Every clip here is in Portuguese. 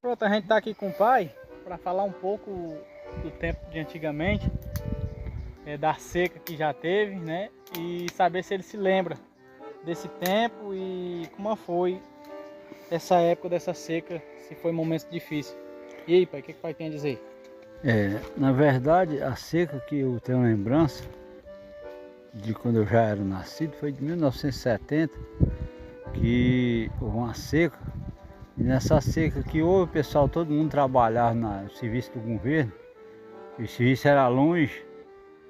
Pronto, a gente está aqui com o pai para falar um pouco do tempo de antigamente, da seca que já teve, né? E saber se ele se lembra desse tempo e como foi essa época dessa seca, se foi momentos difíceis. E aí, pai, o que o pai tem a dizer? Na verdade, a seca que eu tenho lembrança de quando eu já era nascido foi de 1970, que houve uma seca. E nessa seca que houve, o pessoal, todo mundo trabalhava no serviço do governo. E o serviço era longe.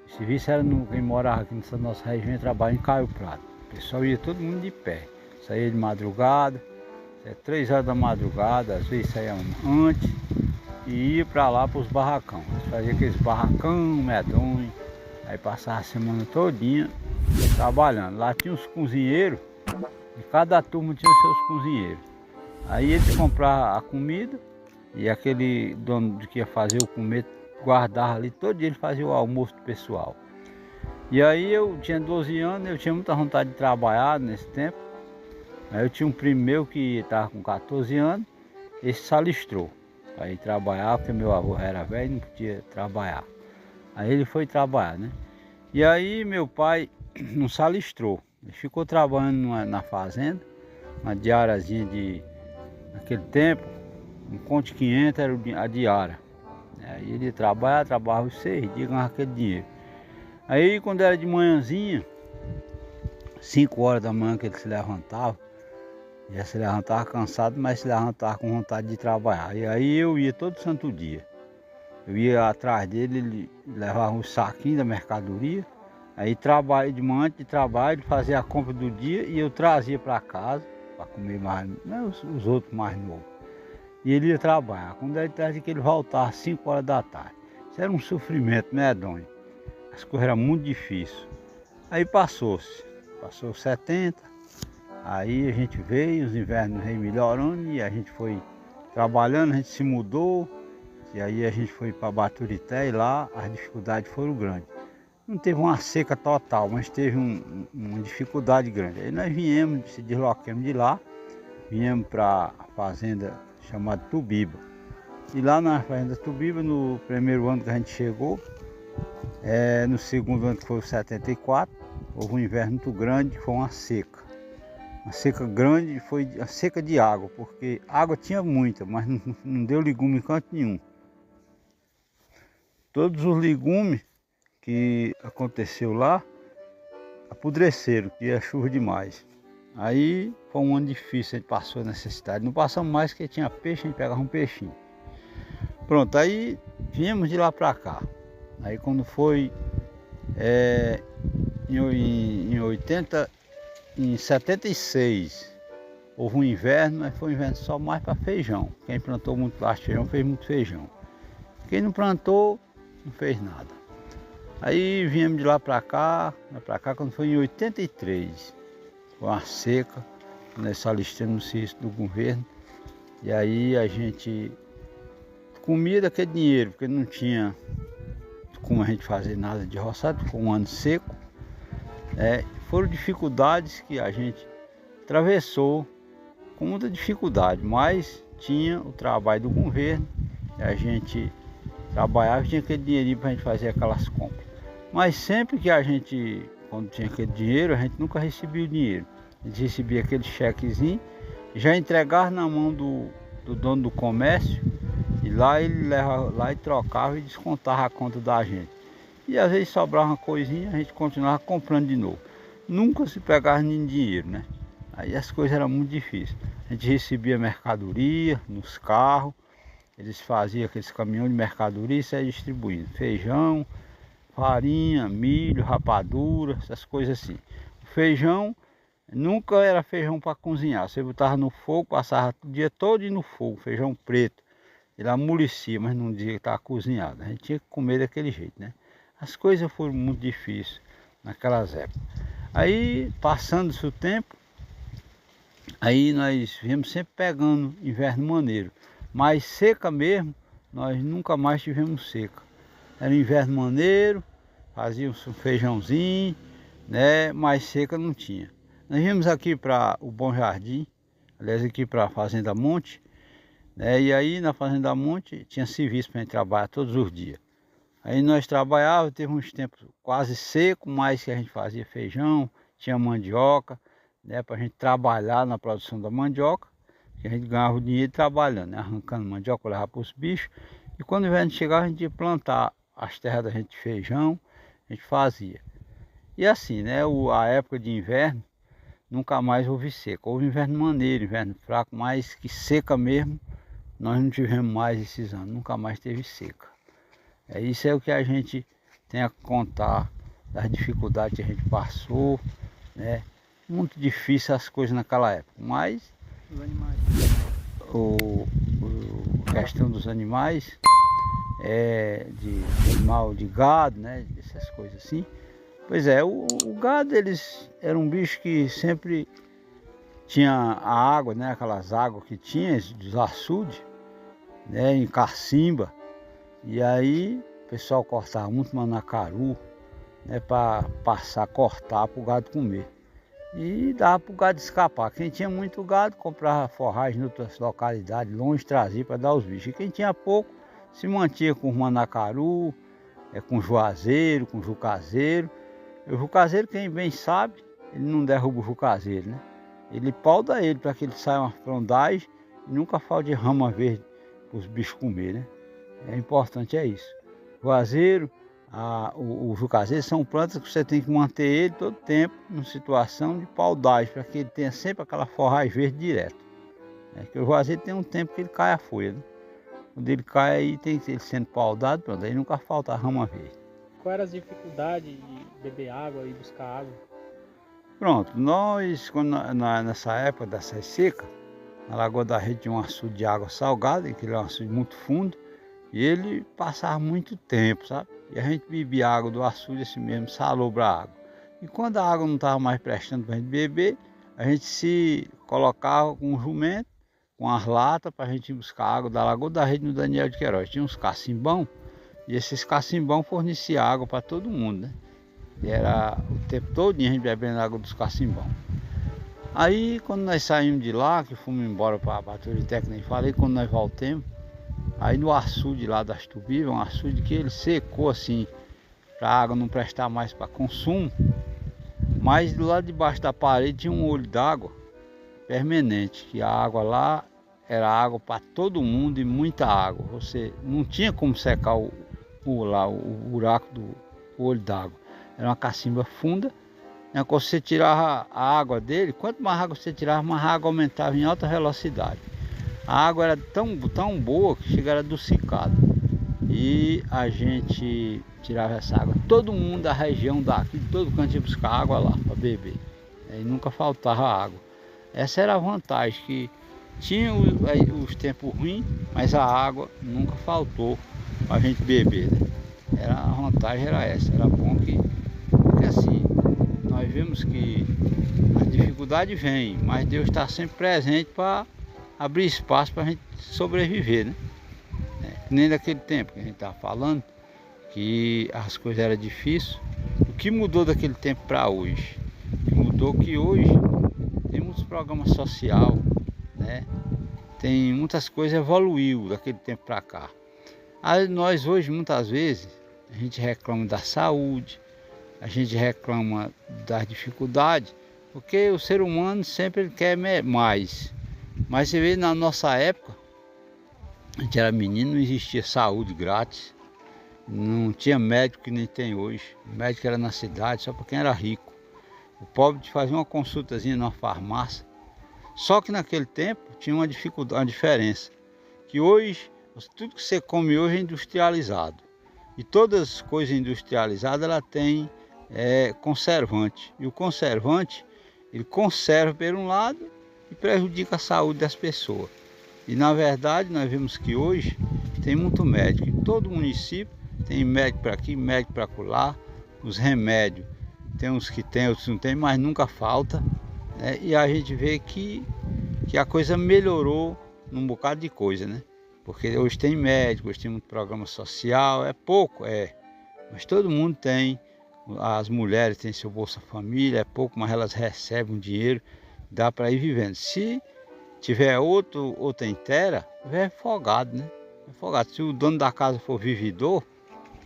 O serviço era quem morava aqui nessa nossa região, trabalhava em Caio Prado. O pessoal ia todo mundo de pé. Saía de madrugada, 3 horas da madrugada, às vezes saía antes. E ia para lá para os barracão. Fazia aqueles barracão medonhos. Aí passava a semana todinha trabalhando. Lá tinha os cozinheiros. E cada turma tinha os seus cozinheiros. Aí eles compravam a comida. E aquele dono que ia fazer o comer guardava ali. Todo dia ele fazia o almoço do pessoal. E aí eu tinha 12 anos. Eu tinha muita vontade de trabalhar nesse tempo. Aí eu tinha um primo meu que estava com 14 anos. Esse se alistrou para ir trabalhar, porque meu avô era velho e não podia trabalhar. Aí ele foi trabalhar, né? E aí meu pai não se alistrou. Ele ficou trabalhando na fazenda, uma diáriazinha naquele tempo, um conto de 500 era a diária. Aí ele trabalhava os 6 dias, ganhava aquele dinheiro. Aí quando era de manhãzinha, 5 horas da manhã que ele se levantava, já se levantava cansado, mas se levantava com vontade de trabalhar. E aí eu ia todo santo dia. Eu ia atrás dele, ele levava um saquinho da mercadoria. Aí trabalho de manhã, de trabalho, fazia a compra do dia e eu trazia para casa, para comer mais, né, os outros mais novos. E ele ia trabalhar. Quando ele trazia que ele voltava às 5 horas da tarde. Isso era um sofrimento medonho. As coisas eram muito difíceis. Aí passou 70. Aí a gente veio, os invernos veio melhorando e a gente foi trabalhando, a gente se mudou. E aí a gente foi para Baturité e lá as dificuldades foram grandes. Não teve uma seca total, mas teve uma dificuldade grande. Aí nós se deslocamos de lá, viemos para a fazenda chamada Tubiba. E lá na fazenda Tubiba, no primeiro ano que a gente chegou, no segundo ano que foi o 74, houve um inverno muito grande, foi uma seca. Uma seca grande, foi a seca de água, porque água tinha muita, mas não deu legume em canto nenhum. Todos os legumes que aconteceu lá apodreceram, que ia chuva demais. Aí foi um ano difícil, a gente passou necessidade. Não passamos mais porque tinha peixe, a gente pegava um peixinho. Pronto, aí viemos de lá para cá. Aí quando foi em 76, houve um inverno, mas foi um inverno só mais para feijão. Quem plantou muito feijão fez muito feijão. Quem não plantou, não fez nada. Aí viemos de lá para cá quando foi em 83. Foi uma seca, nós só alistamos no serviço do governo. E aí a gente comia daquele dinheiro, porque não tinha como a gente fazer nada de roçado, ficou um ano seco. Foram dificuldades que a gente atravessou com muita dificuldade, mas tinha o trabalho do governo, e a gente trabalhava e tinha aquele dinheirinho para a gente fazer aquelas compras. Mas sempre que a gente, quando tinha aquele dinheiro, a gente nunca recebia o dinheiro. A gente recebia aquele chequezinho, já entregava na mão do dono do comércio, e lá ele levava lá e trocava e descontava a conta da gente. E às vezes sobrava uma coisinha, a gente continuava comprando de novo. Nunca se pegava nem dinheiro, né? Aí as coisas eram muito difíceis. A gente recebia mercadoria nos carros, eles faziam aqueles caminhões de mercadoria e saiam distribuindo feijão, farinha, milho, rapadura, essas coisas assim. O feijão nunca era feijão para cozinhar. Você botava no fogo, passava o dia todo no fogo, feijão preto. ele amolecia, mas não dizia que estava cozinhado. A gente tinha que comer daquele jeito, né? As coisas foram muito difíceis naquelas épocas. Aí, passando-se o tempo, aí nós viemos sempre pegando inverno maneiro. Mas seca mesmo, nós nunca mais tivemos seca. Era inverno maneiro, fazíamos um feijãozinho, né? Mas seca não tinha. Nós viemos aqui para o Bom Jardim, aliás aqui para a Fazenda Monte, né? E aí na Fazenda Monte tinha serviço para a gente trabalhar todos os dias. Aí nós trabalhávamos, teve uns tempos quase seco, mas que a gente fazia feijão, tinha mandioca, né? Para a gente trabalhar na produção da mandioca, que a gente ganhava o dinheiro trabalhando, né? Arrancando mandioca, levava para os bichos. E quando o inverno chegava, a gente ia plantar as terras da gente de feijão, a gente fazia. E assim, né? A época de inverno, nunca mais houve seca. Houve inverno maneiro, inverno fraco, mas que seca mesmo, nós não tivemos mais esses anos, nunca mais teve seca. Isso é o que a gente tem a contar das dificuldades que a gente passou, né? Muito difícil as coisas naquela época, mas Os animais. A questão dos animais, de animal de gado, né? Essas coisas assim. Pois é, o gado, eles eram um bicho que sempre tinha a água, né? Aquelas águas que tinha dos açudes, né? Em cacimba. E aí o pessoal cortava muito mandacaru, né? Para passar, cortar para o gado comer. E dava para o gado escapar. Quem tinha muito gado comprava forragem em outras localidades, longe, trazia para dar aos bichos. E quem tinha pouco se mantinha com mandacaru, com juazeiro, com jucazeiro. O jucazeiro, quem bem sabe, ele não derruba o jucazeiro, né? Ele pauda ele para que ele saia uma frondagem e nunca falte rama verde para os bichos comer, né? É importante, é isso. Juazeiro, o jucazeiro são plantas que você tem que manter ele todo tempo em situação de paudagem, para que ele tenha sempre aquela forragem verde direto. Porque o juazeiro tem um tempo que ele cai a folha, né? Quando ele cai aí, tem ele sendo paudado, pronto, aí nunca falta a rama verde. Quais eram as dificuldades de beber água e buscar água? Pronto, nós, nessa época dessa seca, na Lagoa da Rede tinha um açude de água salgada, que ele é um açude muito fundo, e ele passava muito tempo, sabe? E a gente bebia água do açude assim mesmo, salobra a água. E quando a água não estava mais prestando para a gente beber, a gente se colocava com um jumento, com as latas, para a gente ir buscar água da Lagoa da Rede no Daniel de Queiroz. Tinha uns cacimbão, e esses cacimbão forneciam água para todo mundo, né? E era o tempo todo a gente bebendo água dos cacimbão. Aí quando nós saímos de lá, que fomos embora para a Baturité, que nem falei, quando nós voltamos, aí no açude lá das Tubivas, um açude que ele secou assim, para a água não prestar mais para consumo, mas do lado de baixo da parede tinha um olho d'água permanente, que a água lá era água para todo mundo e muita água. Você não tinha como secar o buraco do olho d'água. Era uma cacimba funda, né? Quando você tirava a água dele, quanto mais água você tirava, mais a água aumentava em alta velocidade. A água era tão boa que chegava adocicada. E a gente tirava essa água. Todo mundo da região daqui, de todo canto ia buscar água lá para beber. E nunca faltava água. Essa era a vantagem, que tinha os tempos ruins, mas a água nunca faltou para a gente beber, né? A vantagem era essa, era bom porque assim, nós vemos que a dificuldade vem, mas Deus está sempre presente para abrir espaço para a gente sobreviver, né? Nem daquele tempo que a gente estava falando, que as coisas eram difíceis. O que mudou daquele tempo para hoje? O que mudou que hoje tem muitos programas sociais, né? Tem muitas coisas evoluiu daquele tempo para cá. Aí nós hoje, muitas vezes, a gente reclama da saúde, a gente reclama das dificuldades, porque o ser humano sempre quer mais. Mas você vê, na nossa época, a gente era menino, não existia saúde grátis, não tinha médico que nem tem hoje. O médico era na cidade, só para quem era rico. O pobre fazia uma consultazinha numa farmácia. Só que naquele tempo tinha uma dificuldade, uma diferença, que hoje, tudo que você come hoje é industrializado. E todas as coisas industrializadas, ela tem conservante. E o conservante, ele conserva por um lado e prejudica a saúde das pessoas. E na verdade nós vemos que hoje tem muito médico. Em todo município tem médico para aqui, médico para acolá. Os remédios, tem uns que tem, outros não tem, mas nunca falta, né? E a gente vê que a coisa melhorou num bocado de coisa, né? Porque hoje tem médico, hoje tem muito programa social, é pouco, mas todo mundo tem. As mulheres têm seu Bolsa Família, é pouco, mas elas recebem um dinheiro, dá para ir vivendo. Se tiver outra inteira, é folgado, né? É folgado. Se o dono da casa for vividor,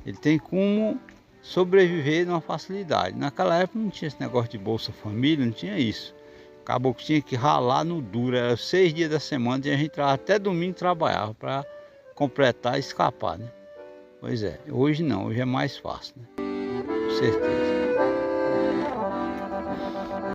ele tem como sobreviver numa facilidade. Naquela época não tinha esse negócio de Bolsa Família, não tinha isso. Acabou que tinha que ralar no duro, era 6 dias da semana e a gente entrava até domingo trabalhava para completar e escapar, né? Pois é, hoje não, hoje é mais fácil, né? Com certeza.